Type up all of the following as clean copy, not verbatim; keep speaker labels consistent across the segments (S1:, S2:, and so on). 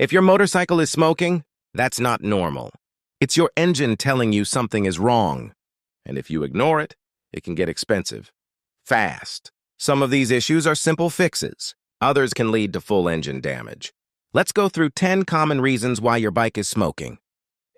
S1: If your motorcycle is smoking, that's not normal. It's your engine telling you something is wrong. And if you ignore it, it can get expensive. Fast. Some of these issues are simple fixes. Others can lead to full engine damage. Let's go through 10 common reasons why your bike is smoking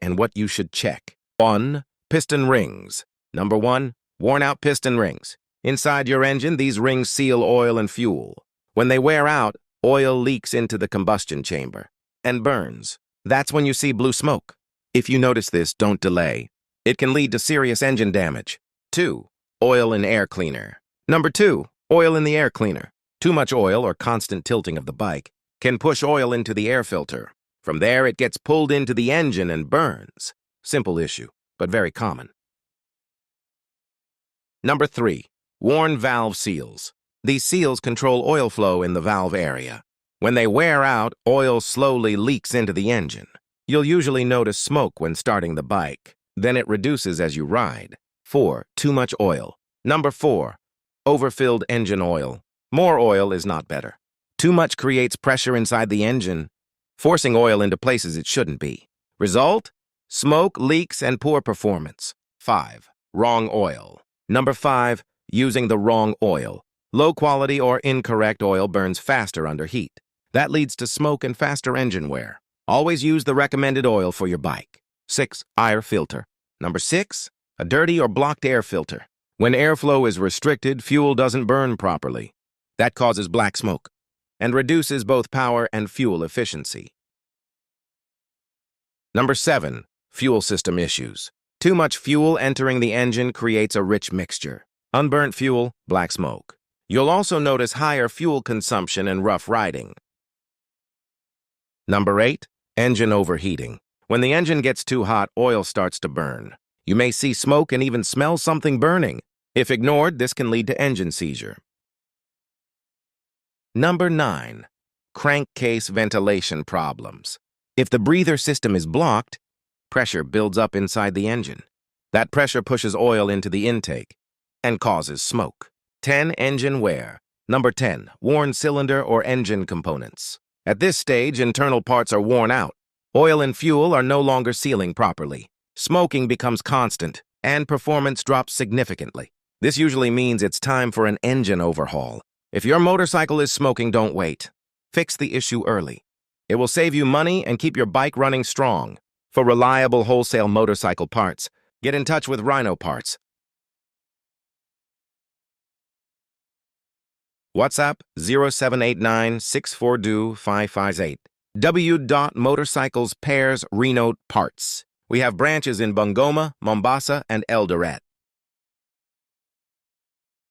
S1: and what you should check. 1. Piston rings. Number 1. Worn-out piston rings. Inside your engine, these rings seal oil and fuel. When they wear out, oil leaks into the combustion chamber and burns. That's when you see blue smoke. If you notice this, don't delay. It can lead to serious engine damage. 2. Oil and air cleaner. Number 2. Oil in the air cleaner. Too much oil or constant tilting of the bike can push oil into the air filter. From there, it gets pulled into the engine and burns. Simple issue, but very common. Number 3. Worn valve seals. These seals control oil flow in the valve area. When they wear out, oil slowly leaks into the engine. You'll usually notice smoke when starting the bike. Then it reduces as you ride. 4. Too much oil. Number 4. Overfilled engine oil. More oil is not better. Too much creates pressure inside the engine, forcing oil into places it shouldn't be. Result? Smoke, leaks, and poor performance. 5. Wrong oil. Number 5. Using the wrong oil. Low quality or incorrect oil burns faster under heat. That leads to smoke and faster engine wear. Always use the recommended oil for your bike. 6. Air filter. Number 6. A dirty or blocked air filter. When airflow is restricted, fuel doesn't burn properly. That causes black smoke and reduces both power and fuel efficiency. Number 7. Fuel system issues. Too much fuel entering the engine creates a rich mixture. Unburnt fuel, black smoke. You'll also notice higher fuel consumption and rough riding. Number 8. Engine overheating. When the engine gets too hot, oil starts to burn. You may see smoke and even smell something burning. If ignored, this can lead to engine seizure. Number 9. Crankcase ventilation problems. If the breather system is blocked, pressure builds up inside the engine. That pressure pushes oil into the intake and causes smoke. 10. Engine wear. Number 10. Worn cylinder or engine components. At this stage, internal parts are worn out. Oil and fuel are no longer sealing properly. Smoking becomes constant, and performance drops significantly. This usually means it's time for an engine overhaul. If your motorcycle is smoking, don't wait. Fix the issue early. It will save you money and keep your bike running strong. For reliable wholesale motorcycle parts, get in touch with Rhinoparts. WhatsApp 0789-642-558. W.Motorcycles Pairs Rhinoparts. We have branches in Bungoma, Mombasa, and Eldoret.